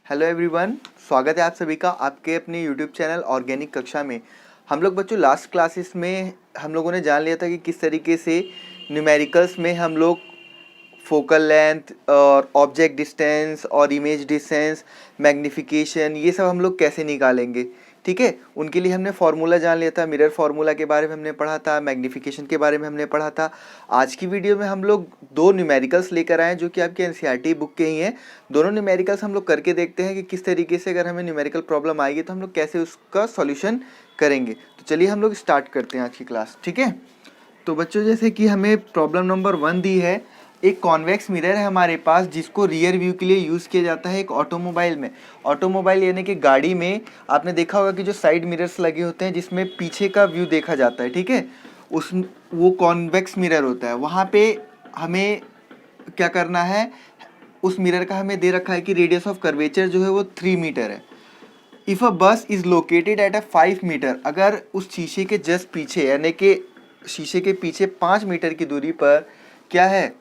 Hello everyone, स्वागत है आप सभी का आपके अपने यूट्यूब चैनल ऑर्गेनिक कक्षा में। हम लोग बच्चों लास्ट क्लासेस में हम लोगों ने जान लिया था कि किस तरीके से न्यूमेरिकल्स में हम लोग फोकल लेंथ और ऑब्जेक्ट डिस्टेंस और इमेज डिस्टेंस, मैग्नीफिकेशन, ये सब हम लोग कैसे निकालेंगे। ठीक है, उनके लिए हमने फार्मूला जान लिया था, मिरर फार्मूला के बारे में हमने पढ़ा था, मैग्नीफिकेशन के बारे में हमने पढ़ा था। आज की वीडियो में हम लोग दो न्यूमेरिकल्स लेकर आए जो कि आपके एनसीईआरटी बुक के ही हैं। दोनों न्यूमेरिकल्स हम लोग करके देखते हैं कि किस तरीके से अगर हमें न्यूमेरिकल प्रॉब्लम आएगी तो हम लोग कैसे उसका सॉल्यूशन करेंगे। तो चलिए हम लोग स्टार्ट करते हैं आज की क्लास। ठीक है, तो बच्चों जैसे कि हमें प्रॉब्लम नंबर 1 दी है। एक कॉन्वेक्स मिरर है हमारे पास जिसको रियर व्यू के लिए यूज़ किया जाता है एक ऑटोमोबाइल में। ऑटोमोबाइल यानी कि गाड़ी में आपने देखा होगा कि जो साइड मिरर्स लगे होते हैं जिसमें पीछे का व्यू देखा जाता है। ठीक है, उस वो कॉन्वेक्स मिरर होता है। वहाँ पे हमें क्या करना है, उस मिरर का हमें दे रखा है कि रेडियस ऑफ कर्वेचर जो है वो 3 मीटर है। If a bus is located at a 5 metre, अगर उस शीशे के जस्ट पीछे यानी कि शीशे के पीछे 5 मीटर की दूरी पर क्या है,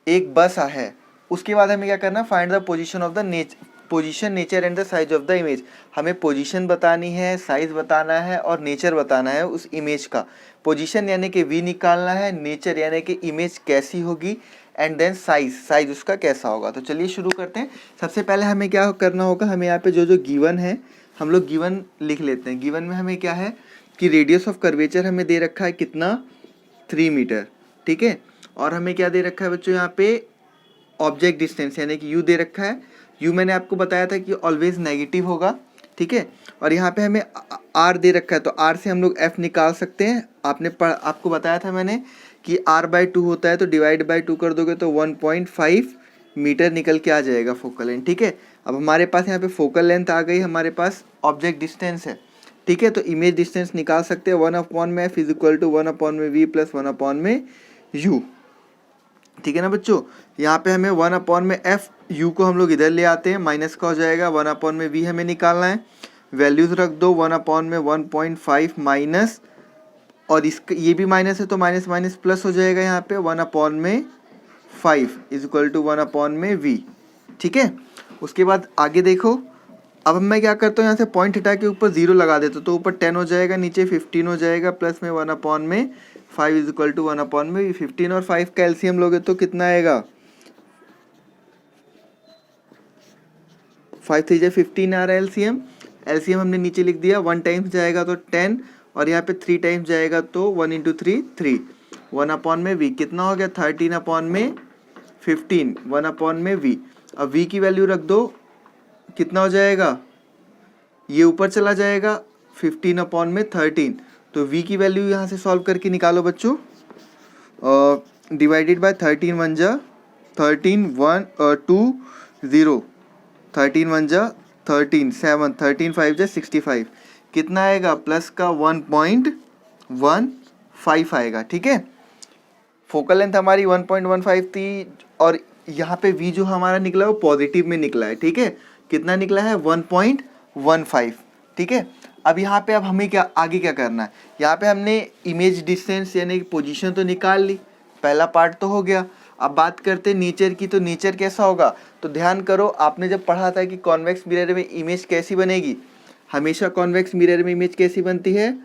एक बस है, उसके बाद हमें क्या करना, find the position of the position, nature and the size of the image. हमें पोजीशन बतानी है, साइज बताना है और नेचर बताना है उस इमेज का। पोजीशन यानी कि वी निकालना है, नेचर यानी कि इमेज कैसी होगी, एंड देन साइज उसका कैसा होगा। तो चलिए शुरू करते हैं। सबसे पहले हमें क्या करना होगा, हमें यहाँ पे जो जो गिवन है हम लोग गिवन लिख लेते हैं। गिवन में हमें क्या है कि रेडियस ऑफ कर्वेचर हमें दे रखा है कितना, 3 मीटर। ठीक है, और हमें क्या दे रखा है बच्चों, यहाँ पे ऑब्जेक्ट डिस्टेंस यानी कि यू दे रखा है। यू मैंने आपको बताया था कि ऑलवेज नेगेटिव होगा। ठीक है, और यहाँ पे हमें आर दे रखा है, तो आर से हम लोग एफ निकाल सकते हैं। आपको बताया था मैंने कि r/2 होता है, तो डिवाइड बाई 2 कर दोगे तो 1.5 मीटर निकल के आ जाएगा फोकल लेंथ। ठीक है, अब हमारे पास यहाँ पे फोकल लेंथ आ गई, हमारे पास ऑब्जेक्ट डिस्टेंस है। ठीक है, तो इमेज डिस्टेंस निकाल सकते हैं। 1/f is equal to 1/v plus 1/u। ठीक है ना बच्चों, यहाँ पे हमें 1/f, u को हम लोग इधर ले आते हैं, माइनस का हो जाएगा। 1/v हमें निकालना है, वैल्यूज रख दो। 1/1.5 माइनस, और इसका ये भी माइनस है तो माइनस माइनस प्लस हो जाएगा। यहाँ पे 1/5 इज इक्वल टू 1/v। ठीक है, उसके बाद आगे देखो। अब मैं क्या करता हूँ, यहाँ से पॉइंट हटा के ऊपर 0 लगा देता हूँ, तो ऊपर 10 हो जाएगा, नीचे 15 हो जाएगा, प्लस में 1/5 इज इक्वल टू 1/v। 15 और 5 का एलसीएम लोगे तो कितना आएगा, 5 3 15 आ रहा है एलसीएम। एलसीएम हमने नीचे लिख दिया, 1 टाइम्स जाएगा तो 10, और यहाँ पे 3 टाइम्स जाएगा तो 1 इंटू 3 3। 1/v कितना हो गया, 13/15, 1/v। अब v की वैल्यू रख दो, कितना हो जाएगा, ये ऊपर चला जाएगा, 15/13। तो v की वैल्यू यहाँ से सॉल्व करके निकालो बच्चों। डिवाइडेड बाय 13 1 जा 13 1 2 0, 13 1 जा 13 7, 13 5 जा 65, कितना आएगा, प्लस का 1.15 आएगा। ठीक है, फोकल लेंथ हमारी 1.15 थी, और यहाँ पे v जो हमारा निकला वो पॉजिटिव में निकला है। ठीक है, कितना निकला है, 1.15। ठीक है, अब यहाँ पे अब हमें क्या आगे क्या करना है, यहाँ पे हमने इमेज डिस्टेंस यानी पोजीशन तो निकाल ली, पहला पार्ट तो हो गया। अब बात करते नेचर की, तो नेचर कैसा होगा, तो ध्यान करो, आपने जब पढ़ा था कि कॉन्वेक्स मिरर में इमेज कैसी बनेगी, हमेशा कॉन्वेक्स मिरर में इमेज कैसी बनती है,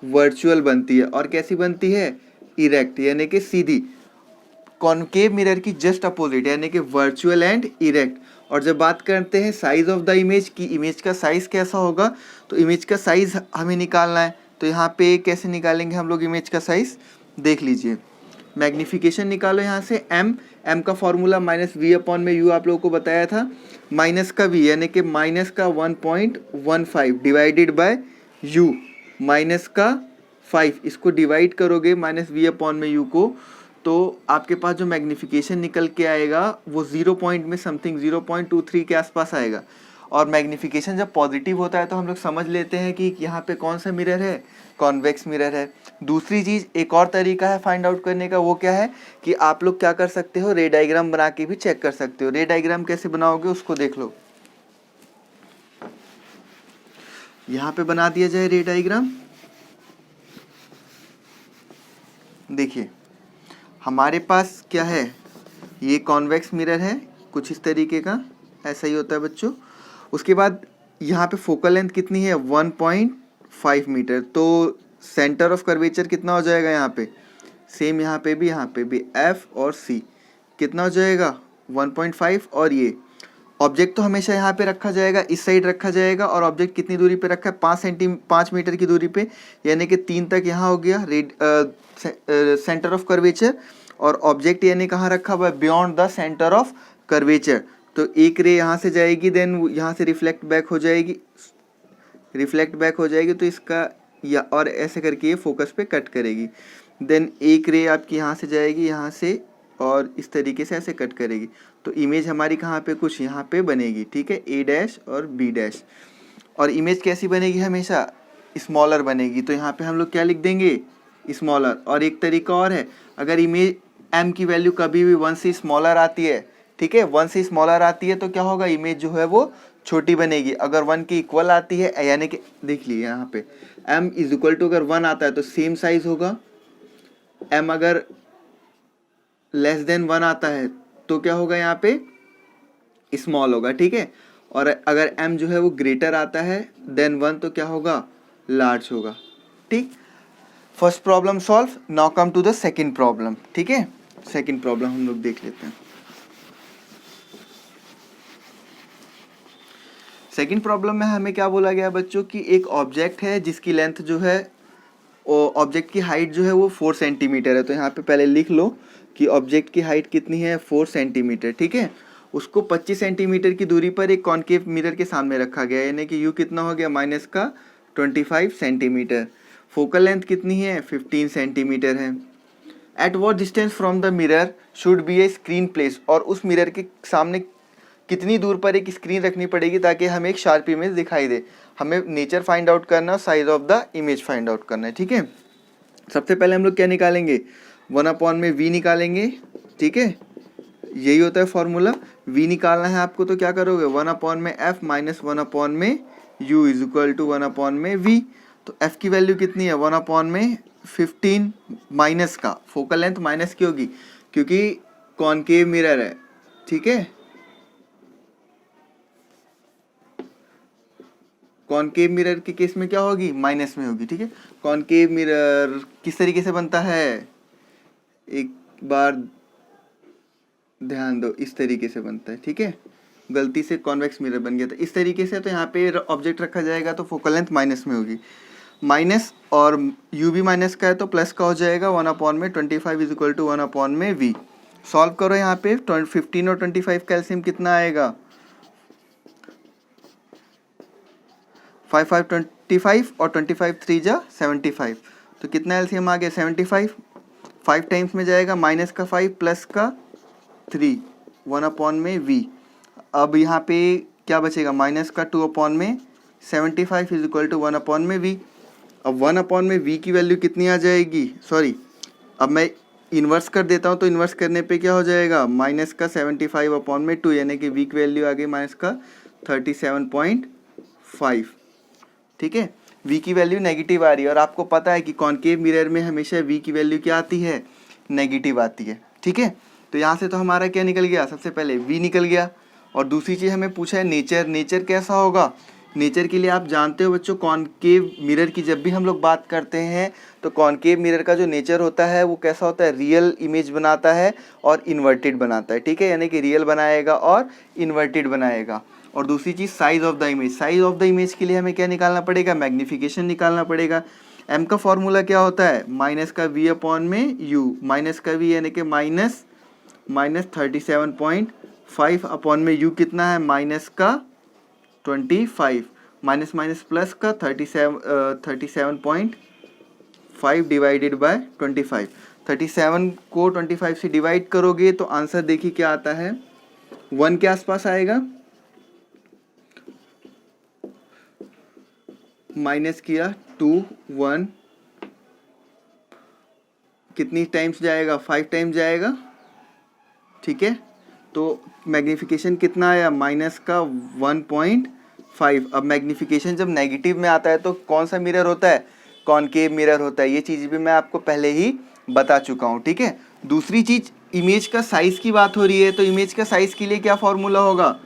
वर्चुअल बनती है। और कैसी बनती है, इरेक्ट यानी कि सीधी। कॉनकेव मिरर की जस्ट अपोजिट यानी कि वर्चुअल एंड इरेक्ट। और जब बात करते हैं साइज ऑफ द इमेज की, इमेज का साइज कैसा होगा, तो इमेज का साइज हमें निकालना है। तो यहाँ पे कैसे निकालेंगे हम लोग इमेज का साइज, देख लीजिए। मैग्नीफिकेशन निकालो यहाँ से, m का फॉर्मूला -v/u आप लोगों को बताया था। माइनस का v यानी कि माइनस का 1.15 डिवाइडेड बाय u, माइनस का 5, इसको डिवाइड करोगे -v/u को, तो आपके पास जो मैग्नीफिकेशन निकल के आएगा वो 0 पॉइंट में समथिंग 0.23 के आसपास आएगा। और मैग्नीफिकेशन जब पॉजिटिव होता है तो हम लोग समझ लेते हैं कि यहाँ पे कौन सा मिरर है, कॉन्वेक्स मिरर है। दूसरी चीज़, एक और तरीका है फाइंड आउट करने का, वो क्या है कि आप लोग क्या कर सकते हो, रे डायग्राम बना के भी चेक कर सकते हो। रे डायग्राम कैसे बनाओगे उसको देख लो, यहाँ पे बना दिया जाए रे डायग्राम। देखिए हमारे पास क्या है, ये कॉन्वेक्स मिरर है कुछ इस तरीके का, ऐसा ही होता है बच्चों। उसके बाद यहाँ पे फोकल लेंथ कितनी है 1.5 मीटर, तो सेंटर ऑफ कर्वेचर कितना हो जाएगा यहाँ पे, सेम यहाँ पे भी एफ और सी कितना हो जाएगा 1.5। और ये ऑब्जेक्ट तो हमेशा यहाँ पे रखा जाएगा, इस साइड रखा जाएगा, और ऑब्जेक्ट कितनी दूरी पे रखा है 5 मीटर की दूरी पे, यानी कि 3 तक यहाँ हो गया सेंटर ऑफ कर्वेचर, और ऑब्जेक्ट यानी कहाँ रखा हुआ है beyond the centre of curvature. तो एक रे यहाँ से जाएगी, देन यहाँ से रिफ्लेक्ट बैक हो जाएगी, तो इसका या और ऐसे करके ये फोकस पे कट करेगी। देन एक रे आपकी यहाँ से जाएगी, यहाँ से, और इस तरीके से ऐसे कट करेगी। तो इमेज हमारी कहाँ पे कुछ यहाँ पे बनेगी, ठीक है, ए डैश और बी डैश। और इमेज कैसी बनेगी, हमेशा स्मॉलर बनेगी, तो यहाँ पे हम लोग क्या लिख देंगे स्मॉलर। और एक तरीका और है, अगर इमेज एम की वैल्यू कभी भी 1 से स्मॉलर आती है, ठीक है, 1 से स्मॉलर आती है तो क्या होगा, इमेज जो है वो छोटी बनेगी। अगर 1 की इक्वल आती है, यानी कि देख लीजिए यहाँ पे m इज इक्वल टू अगर 1 आता है तो सेम साइज होगा, m अगर लेस देन 1 आता है तो क्या होगा, यहाँ पे स्मॉल होगा, ठीक है। और अगर m जो है वो ग्रेटर आता है देन 1 तो क्या होगा, लार्ज होगा, ठीक। First problem solve. Now come to the second problem, ठीक है। सेकंड प्रॉब्लम हम लोग देख लेते हैं। सेकंड प्रॉब्लम में हमें क्या बोला गया बच्चों कि एक ऑब्जेक्ट है जिसकी लेंथ जो है, ऑब्जेक्ट की हाइट जो है वो 4 सेंटीमीटर है। तो यहाँ पे पहले लिख लो कि ऑब्जेक्ट की हाइट कितनी है 4 सेंटीमीटर, ठीक है। उसको 25 सेंटीमीटर की दूरी पर एक कॉनकेव मिरर के सामने रखा गया, यानी कि यू कितना हो गया -25 सेंटीमीटर। फोकल लेंथ कितनी है 15 सेंटीमीटर है। At what distance from the mirror should be a screen place, और उस मिरर के सामने कितनी दूर पर एक स्क्रीन रखनी पड़ेगी ताकि हमें एक शार्प इमेज दिखाई दे। हमें नेचर फाइंड आउट करना है, size of the image find out करना है, ठीक है। सबसे पहले हम लोग क्या निकालेंगे, 1/v निकालेंगे, ठीक है, यही होता है फॉर्मूला। v निकालना है आपको, तो क्या करोगे 1/f minus 1/u is equal to 1/v। तो f की वैल्यू कितनी है 1/15 माइनस का, फोकल लेंथ माइनस की होगी क्योंकि कॉनकेव मिरर है, ठीक है। कॉनकेव मिरर के केस में क्या होगी, माइनस में होगी, ठीक है। कॉनकेव मिरर किस तरीके से बनता है, एक बार ध्यान दो, इस तरीके से बनता है, ठीक है। गलती से कॉन्वेक्स मिरर बन गया था इस तरीके से, तो यहाँ पे ऑब्जेक्ट रखा जाएगा तो फोकल लेंथ माइनस में होगी, माइनस, और u भी माइनस का है तो प्लस का हो जाएगा 1/25 is equal to 1/v। Solve करो, यहाँ पे 15 और 25 का एलसीएम कितना आएगा 5 5 25 और 25 3 जा 75, तो कितना एलसीएम आ गया 75। 5 टाइम्स में जाएगा, माइनस का 5 प्लस का 3 1/v। अब यहाँ पे क्या बचेगा, माइनस का 2/75 इज इक्वल टू 1/v। अब 1/v की वैल्यू कितनी आ जाएगी, सॉरी अब मैं इन्वर्स कर देता हूँ, तो इन्वर्स करने पे क्या हो जाएगा माइनस का 75/2, यानी कि v की वैल्यू आ गई माइनस का 37.5, ठीक है। v की वैल्यू नेगेटिव आ रही है, और आपको पता है कि कॉनकेव मिरर में हमेशा v की वैल्यू क्या आती है, नेगेटिव आती है, ठीक है। तो यहाँ से तो हमारा क्या निकल गया, सबसे पहले v निकल गया। और दूसरी चीज़ हमें पूछा है नेचर, नेचर कैसा होगा। नेचर के लिए आप जानते हो बच्चों, कॉनकेव मिरर की जब भी हम लोग बात करते हैं तो कॉनकेव मिरर का जो नेचर होता है वो कैसा होता है, रियल इमेज बनाता है और इन्वर्टेड बनाता है, ठीक है, यानी कि रियल बनाएगा और इन्वर्टेड बनाएगा। और दूसरी चीज़ size of the image, size of the image के लिए हमें क्या निकालना पड़ेगा, मैग्नीफिकेशन निकालना पड़ेगा। m का फॉर्मूला क्या होता है, माइनस का v अपॉन में u, माइनस का v यानी कि माइनस 37.5 अपॉन में u कितना है माइनस का 25, माइनस माइनस प्लस का 37.5 डिवाइडेड बाय 25। 37 को 25 से डिवाइड करोगे तो आंसर देखिए क्या आता है, 1 के आसपास आएगा। माइनस किया 2 1, कितनी टाइम्स जाएगा 5 टाइम्स जाएगा, ठीक है। तो मैग्नीफिकेशन कितना आया माइनस का 1.5। अब मैग्नीफिकेशन जब नेगेटिव में आता है तो कौन सा मिरर होता है, कॉनकेव मिरर होता है। ये चीज़ भी मैं आपको पहले ही बता चुका हूँ, ठीक है। दूसरी चीज़ इमेज का साइज़ की बात हो रही है, तो इमेज का साइज़ के लिए क्या फॉर्मूला होगा,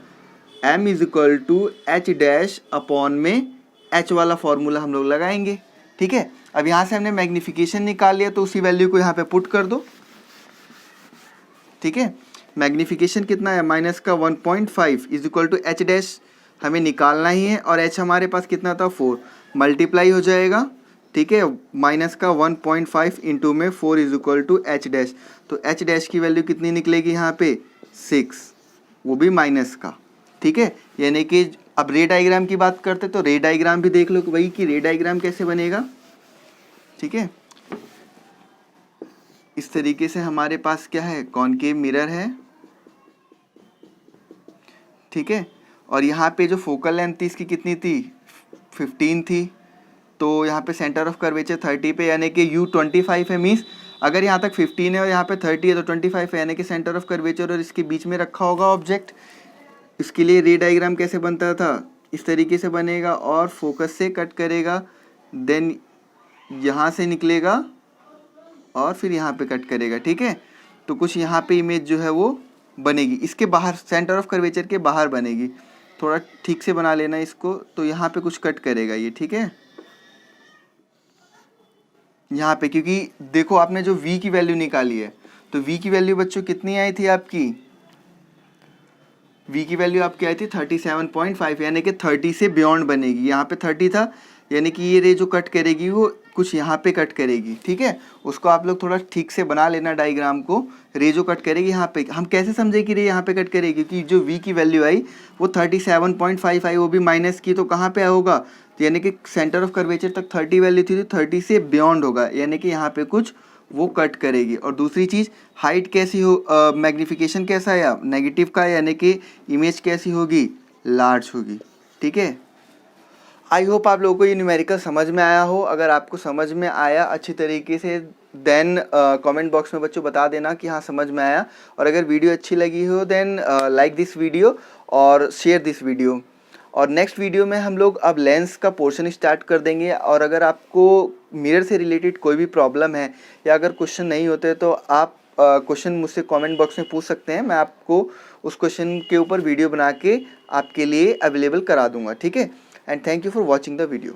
m is equal to h dash upon में h वाला फॉर्मूला हम लोग लगाएंगे। ठीक है, अब यहाँ से हमने मैग्नीफिकेशन निकाल लिया तो उसी वैल्यू को यहाँ पे पुट कर दो। ठीक है, मैग्नीफिकेशन कितना है, माइनस का 1.5 is equal to h dash हमें निकालना ही है, और h हमारे पास कितना था 4, मल्टीप्लाई हो जाएगा। ठीक है, माइनस का 1.5 इंटू में 4 is equal to h dash, तो एच डैश की वैल्यू कितनी निकलेगी यहाँ पे 6, वो भी माइनस का। ठीक है, यानी कि अब रे डायग्राम की बात करते तो रे डायग्राम भी देख लो कि भाई कि रे डायग्राम कैसे बनेगा। ठीक है, इस तरीके से हमारे पास क्या है, कॉनकेव मिरर है। ठीक है, और यहाँ पे जो फोकल लेंथ थी इसकी कितनी थी, 15 थी, तो यहाँ पे सेंटर ऑफ कर्वेचर 30 पे, यानी कि U 25 है। मीन्स अगर यहाँ तक 15 है और यहाँ पे 30 है तो 25 है, यानी कि सेंटर ऑफ कर्वेचर और इसके बीच में रखा होगा ऑब्जेक्ट। इसके लिए रे डायग्राम कैसे बनता था, इस तरीके से बनेगा, और फोकस से कट करेगा, देन यहाँ से निकलेगा और फिर यहाँ पे कट करेगा। ठीक है, तो कुछ यहाँ पे इमेज जो है वो बनेगी, इसके बाहर सेंटर ऑफ कर्वेचर के बाहर बनेगी। थोड़ा ठीक से बना लेना इसको, तो यहाँ पे कुछ कट करेगा ये। ठीक है, यहाँ पे क्योंकि देखो आपने जो v की वैल्यू निकाली है, तो v की वैल्यू बच्चों कितनी आई थी आपकी, v की वैल्यू आपकी आई थी 37.5, यानी कि 30 से बियॉन्ड बनेगी। यहाँ पे 30 था, यानी कि ये रे जो कट करेगी वो कुछ यहाँ पे कट करेगी। ठीक है, उसको आप लोग थोड़ा ठीक से बना लेना डायग्राम को। रे जो कट करेगी यहाँ पे, हम कैसे समझे कि रे यहाँ पे कट करेगी, क्योंकि जो v की वैल्यू आई वो 37.5 आई, वो भी माइनस की, तो कहाँ पे होगा, तो यानी कि सेंटर ऑफ कर्वेचर तक 30 वैल्यू थी, तो 30 से बियॉन्ड होगा, यानी कि यहाँ पे कुछ वो कट करेगी। और दूसरी चीज़ हाइट कैसी हो, मैग्नीफिकेशन कैसा है, नेगेटिव का, यानी कि इमेज कैसी होगी, लार्ज होगी। ठीक है, आई होप आप लोगों को ये न्यूमेरिकल समझ में आया हो। अगर आपको समझ में आया अच्छी तरीके से, देन कमेंट बॉक्स में बच्चों बता देना कि हाँ समझ में आया। और अगर वीडियो अच्छी लगी हो देन लाइक दिस वीडियो और शेयर दिस वीडियो। और नेक्स्ट वीडियो में हम लोग अब लेंस का पोर्शन स्टार्ट कर देंगे। और अगर आपको मिरर से रिलेटेड कोई भी प्रॉब्लम है या अगर क्वेश्चन नहीं होते तो आप क्वेश्चन मुझसे कमेंट बॉक्स में पूछ सकते हैं, मैं आपको उस क्वेश्चन के ऊपर वीडियो बना के आपके लिए अवेलेबल करा दूंगा। ठीक है, and thank you for watching the video.